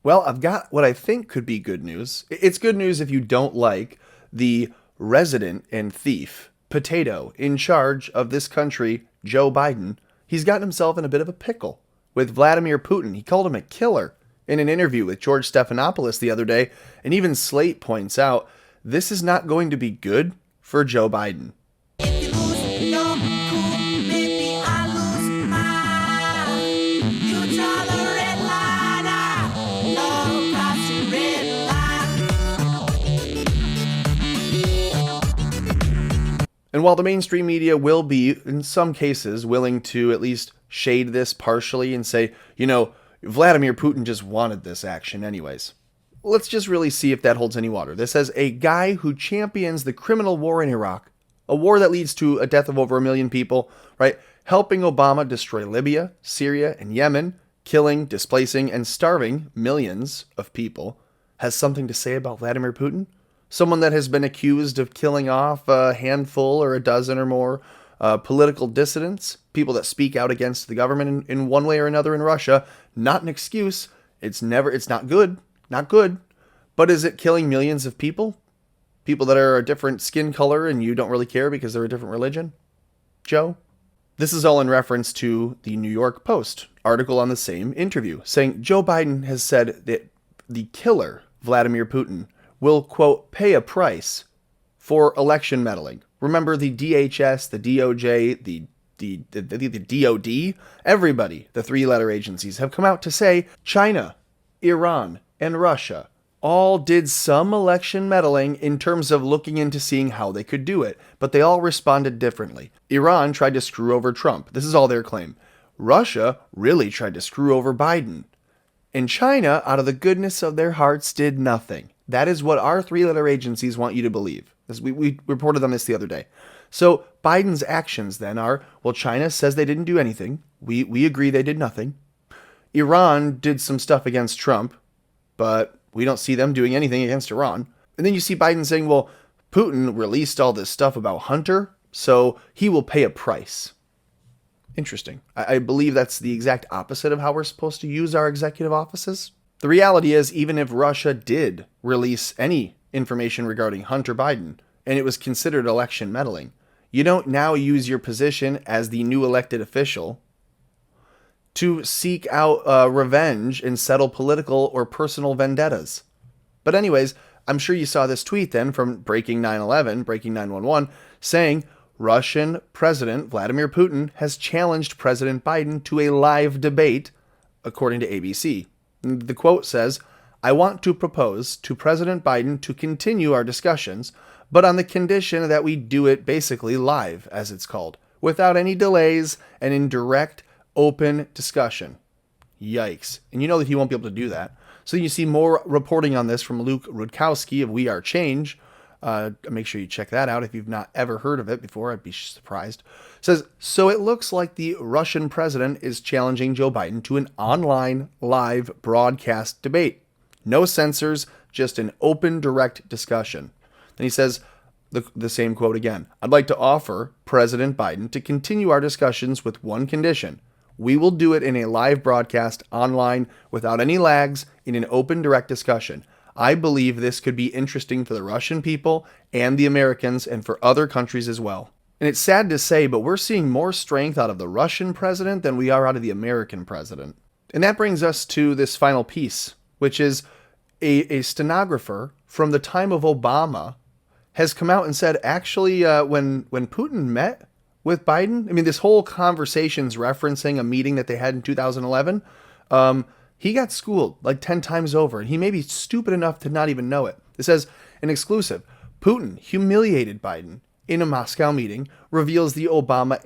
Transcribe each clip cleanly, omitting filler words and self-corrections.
Well, I've got what I think could be good news. It's good news if you don't like the resident and thief, potato, in charge of this country, Joe Biden. He's gotten himself in a bit of a pickle with Vladimir Putin. He called him a killer in an interview with George Stephanopoulos the other day, and even Slate points out this is not going to be good for Joe Biden. And while the mainstream media will be, in some cases, willing to at least shade this partially and say, Vladimir Putin just wanted this action anyways. Let's just really see if that holds any water. This says a guy who champions the criminal war in Iraq, a war that leads to a death of over 1 million people, right? Helping Obama destroy Libya, Syria, and Yemen, killing, displacing, and starving millions of people, has something to say about Vladimir Putin? Someone that has been accused of killing off a handful or a dozen or more political dissidents, people that speak out against the government in one way or another in Russia. Not an excuse. It's not good. Not good. But is it killing millions of people? People that are a different skin color and you don't really care because they're a different religion? Joe? This is all in reference to the New York Post article on the same interview, saying Joe Biden has said that the killer, Vladimir Putin, will, quote, pay a price for election meddling. Remember the DHS, the DOJ, the DOD, everybody, the three-letter agencies, have come out to say China, Iran, and Russia all did some election meddling in terms of looking into seeing how they could do it, but they all responded differently. Iran tried to screw over Trump. This is all their claim. Russia really tried to screw over Biden. And China, out of the goodness of their hearts, did nothing. That is what our three-letter agencies want you to believe. We reported on this the other day. So Biden's actions then are, well, China says they didn't do anything. We agree they did nothing. Iran did some stuff against Trump, but we don't see them doing anything against Iran. And then you see Biden saying, well, Putin released all this stuff about Hunter, so he will pay a price. Interesting. I believe that's the exact opposite of how we're supposed to use our executive offices. The reality is, even if Russia did release any information regarding Hunter Biden, and it was considered election meddling, you don't now use your position as the new elected official to seek out revenge and settle political or personal vendettas. But anyways, I'm sure you saw this tweet then from Breaking 9/11, Breaking 911, saying Russian President Vladimir Putin has challenged President Biden to a live debate, according to ABC. The quote says, I want to propose to President Biden to continue our discussions, but on the condition that we do it basically live, as it's called, without any delays and in direct, open discussion. Yikes. And you know that he won't be able to do that. So you see more reporting on this from Luke Rudkowski of We Are Change. Make sure you check that out if you've not ever heard of it before. I'd be surprised. It says, so it looks like the Russian president is challenging Joe Biden to an online live broadcast debate. No censors, just an open, direct discussion. Then he says the same quote again. I'd like to offer President Biden to continue our discussions with one condition. We will do it in a live broadcast online without any lags in an open, direct discussion. I believe this could be interesting for the Russian people and the Americans and for other countries as well. And it's sad to say, but we're seeing more strength out of the Russian president than we are out of the American president. And that brings us to this final piece, which is a stenographer from the time of Obama has come out and said, actually, when Putin met with Biden, I mean, this whole conversation's referencing a meeting that they had in 2011, he got schooled like 10 times over, and he may be stupid enough to not even know it. It says, an exclusive, Putin humiliated Biden in a Moscow meeting, reveals the Obama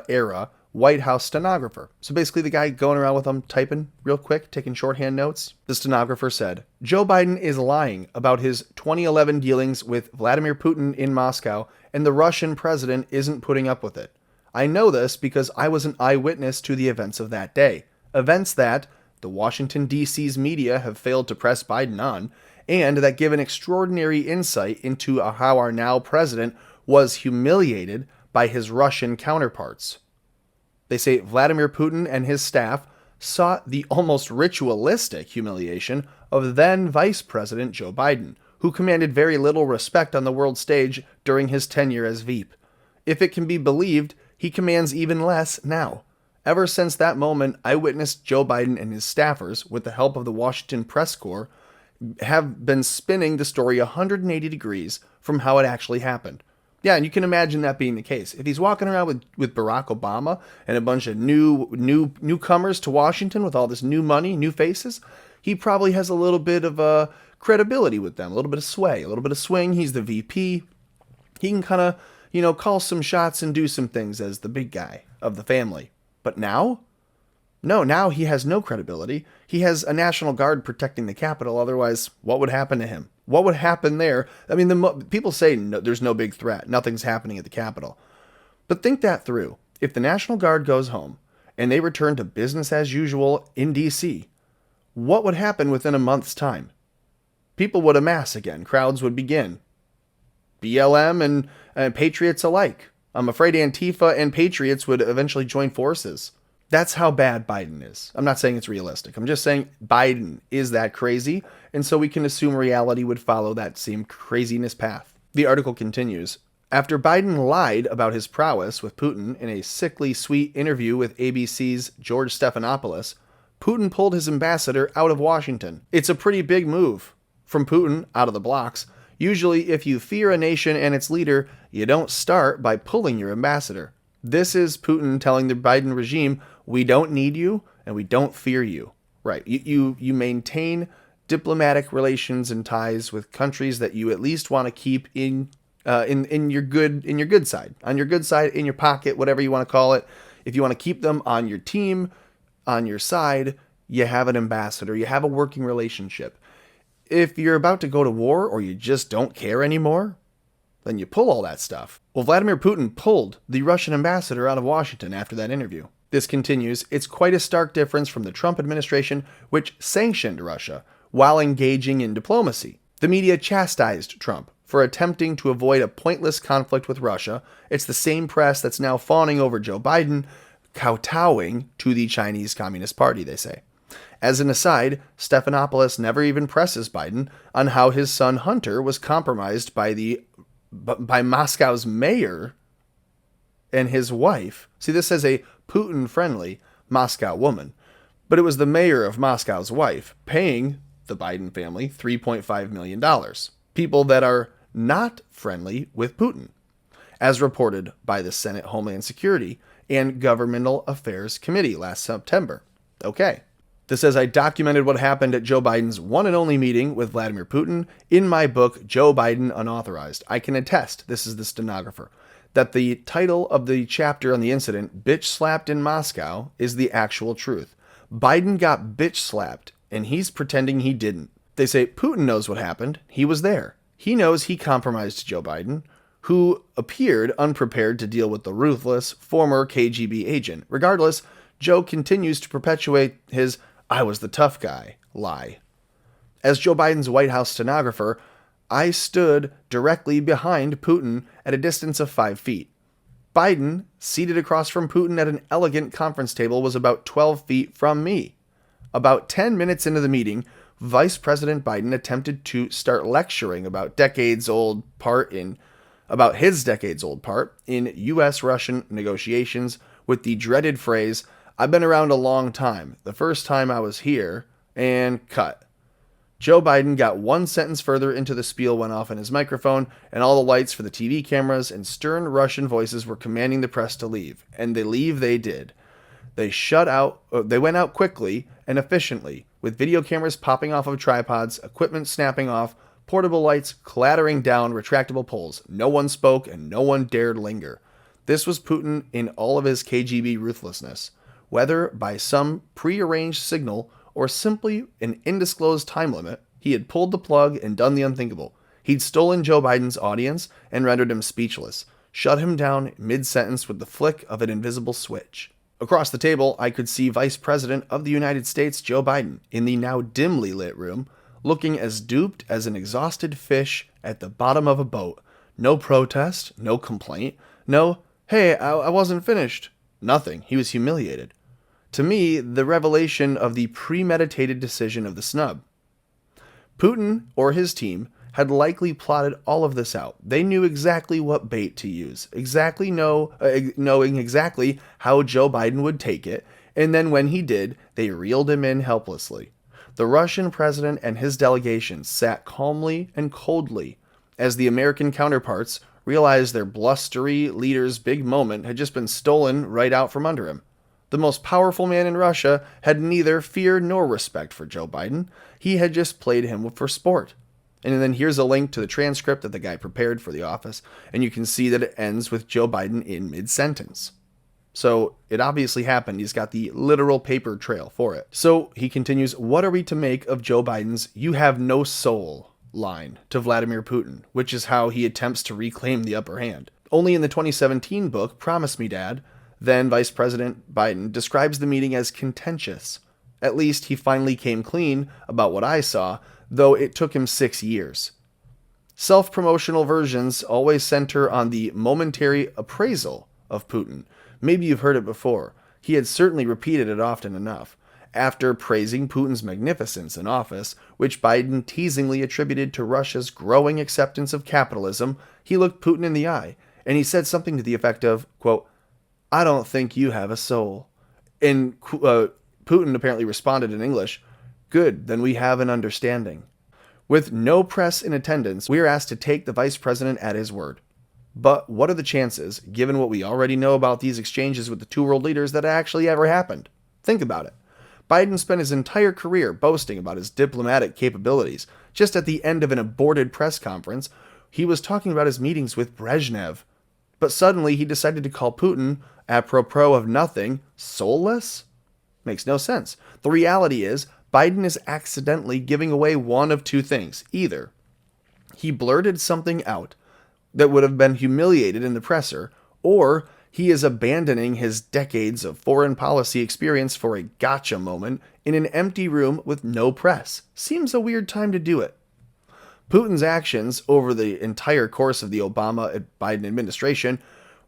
era White House stenographer. So basically the guy going around with him typing real quick, taking shorthand notes. The stenographer said, Joe Biden is lying about his 2011 dealings with Vladimir Putin in Moscow, and the Russian president isn't putting up with it. I know this because I was an eyewitness to the events of that day. Events that the Washington, D.C.'s media have failed to press Biden on, and that give an extraordinary insight into how our now president was humiliated by his Russian counterparts. They say Vladimir Putin and his staff sought the almost ritualistic humiliation of then Vice President Joe Biden, who commanded very little respect on the world stage during his tenure as VP. If it can be believed, he commands even less now. Ever since that moment, I witnessed Joe Biden and his staffers, with the help of the Washington Press Corps, have been spinning the story 180 degrees from how it actually happened. Yeah, and you can imagine that being the case. If he's walking around with Barack Obama and a bunch of newcomers to Washington with all this new money, new faces, he probably has a little bit of credibility with them, a little bit of sway, a little bit of swing. He's the VP. He can kind of, call some shots and do some things as the big guy of the family. But now? No, now he has no credibility. He has a National Guard protecting the Capitol. Otherwise, what would happen to him? What would happen there? I mean, people say there's no big threat. Nothing's happening at the Capitol. But think that through. If the National Guard goes home and they return to business as usual in D.C., what would happen within a month's time? People would amass again. Crowds would begin. BLM and patriots alike. I'm afraid Antifa and patriots would eventually join forces. That's how bad Biden is. I'm not saying it's realistic. I'm just saying Biden is that crazy, and so we can assume reality would follow that same craziness path. The article continues. After Biden lied about his prowess with Putin in a sickly sweet interview with ABC's George Stephanopoulos, Putin pulled his ambassador out of Washington. It's a pretty big move. From Putin, out of the blocks. Usually, if you fear a nation and its leader, you don't start by pulling your ambassador. This is Putin telling the Biden regime, we don't need you and we don't fear you. Right. You maintain diplomatic relations and ties with countries that you at least want to keep in your good side. On your good side, in your pocket, whatever you want to call it. If you want to keep them on your team, on your side, you have an ambassador, you have a working relationship. If you're about to go to war or you just don't care anymore, then you pull all that stuff. Well, Vladimir Putin pulled the Russian ambassador out of Washington after that interview. This continues, it's quite a stark difference from the Trump administration, which sanctioned Russia while engaging in diplomacy. The media chastised Trump for attempting to avoid a pointless conflict with Russia. It's the same press that's now fawning over Joe Biden, kowtowing to the Chinese Communist Party, they say. As an aside, Stephanopoulos never even presses Biden on how his son Hunter was compromised by Moscow's mayor and his wife. See, this says a Putin-friendly Moscow woman, but it was the mayor of Moscow's wife paying the Biden family $3.5 million. People that are not friendly with Putin, as reported by the Senate Homeland Security and Governmental Affairs Committee last September. Okay. This says, I documented what happened at Joe Biden's one and only meeting with Vladimir Putin in my book, Joe Biden Unauthorized. I can attest, this is the stenographer, that the title of the chapter on the incident, Bitch Slapped in Moscow, is the actual truth. Biden got bitch slapped, and he's pretending he didn't. They say Putin knows what happened. He was there. He knows he compromised Joe Biden, who appeared unprepared to deal with the ruthless former KGB agent. Regardless, Joe continues to perpetuate his I was the tough guy lie. As Joe Biden's White House stenographer, I stood directly behind Putin at a distance of 5 feet. Biden, seated across from Putin at an elegant conference table, was about 12 feet from me. About 10 minutes into the meeting, Vice President Biden attempted to start lecturing about his decades-old part in U.S.-Russian negotiations with the dreaded phrase, I've been around a long time. The first time I was here, and cut. Joe Biden got one sentence further into the spiel, went off on his microphone, and all the lights for the TV cameras and stern Russian voices were commanding the press to leave. And they did. They went out quickly and efficiently, with video cameras popping off of tripods, equipment snapping off, portable lights clattering down retractable poles. No one spoke and no one dared linger. This was Putin in all of his KGB ruthlessness. Whether by some prearranged signal or simply an undisclosed time limit, he had pulled the plug and done the unthinkable. He'd stolen Joe Biden's audience and rendered him speechless, shut him down mid-sentence with the flick of an invisible switch. Across the table, I could see Vice President of the United States Joe Biden in the now dimly lit room, looking as duped as an exhausted fish at the bottom of a boat. No protest, no complaint, no, hey, I wasn't finished. Nothing. He was humiliated. To me, the revelation of the premeditated decision of the snub. Putin or his team had likely plotted all of this out. They knew exactly what bait to use, knowing exactly how Joe Biden would take it, and then when he did, they reeled him in helplessly. The Russian president and his delegation sat calmly and coldly as the American counterparts realized their blustery leader's big moment had just been stolen right out from under him. The most powerful man in Russia had neither fear nor respect for Joe Biden. He had just played him for sport. And then here's a link to the transcript that the guy prepared for the office, and you can see that it ends with Joe Biden in mid-sentence. So it obviously happened. He's got the literal paper trail for it. So he continues, what are we to make of Joe Biden's "you have no soul" line to Vladimir Putin, which is how he attempts to reclaim the upper hand. Only in the 2017 book, Promise Me, Dad, then Vice President Biden describes the meeting as contentious. At least he finally came clean about what I saw, though it took him 6 years. Self-promotional versions always center on the momentary appraisal of Putin. Maybe you've heard it before. He had certainly repeated it often enough. After praising Putin's magnificence in office, which Biden teasingly attributed to Russia's growing acceptance of capitalism, he looked Putin in the eye, and he said something to the effect of, quote, "I don't think you have a soul." And Putin apparently responded in English, "Good, then we have an understanding." With no press in attendance, we are asked to take the vice president at his word. But what are the chances, given what we already know about these exchanges with the two world leaders, that it actually ever happened? Think about it. Biden spent his entire career boasting about his diplomatic capabilities. Just at the end of an aborted press conference, he was talking about his meetings with Brezhnev. But suddenly he decided to call Putin, apropos of nothing, soulless? Makes no sense. The reality is, Biden is accidentally giving away one of two things. Either he blurted something out that would have been humiliated in the presser, or he is abandoning his decades of foreign policy experience for a gotcha moment in an empty room with no press. Seems a weird time to do it. Putin's actions over the entire course of the Obama-Biden administration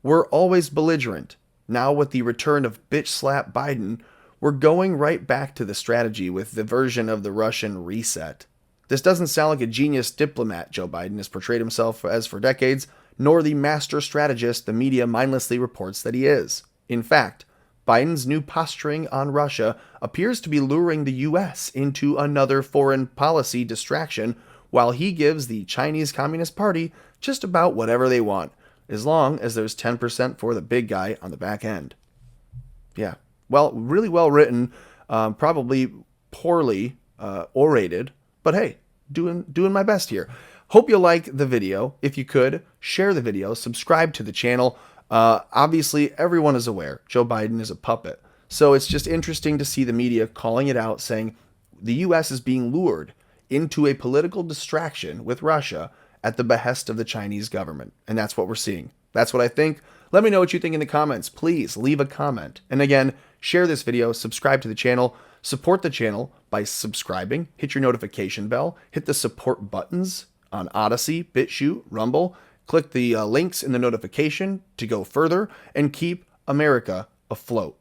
were always belligerent. Now, with the return of bitch slap Biden, we're going right back to the strategy with the version of the Russian reset. This doesn't sound like a genius diplomat Joe Biden has portrayed himself as for decades, nor the master strategist the media mindlessly reports that he is. In fact, Biden's new posturing on Russia appears to be luring the U.S. into another foreign policy distraction, while he gives the Chinese Communist Party just about whatever they want, as long as there's 10% for the big guy on the back end. Yeah, well, really well written, probably poorly orated, but hey, doing my best here. Hope you like the video. If you could, share the video, subscribe to the channel. Obviously, everyone is aware Joe Biden is a puppet. So it's just interesting to see the media calling it out, saying the U.S. is being lured into a political distraction with Russia at the behest of the Chinese government. And that's what we're seeing. That's what I think. Let me know what you think in the comments. Please leave a comment. And again, share this video, subscribe to the channel, support the channel by subscribing, hit your notification bell, hit the support buttons on Odyssey, BitChute, Rumble. Click the links in the notification to go further and keep America afloat.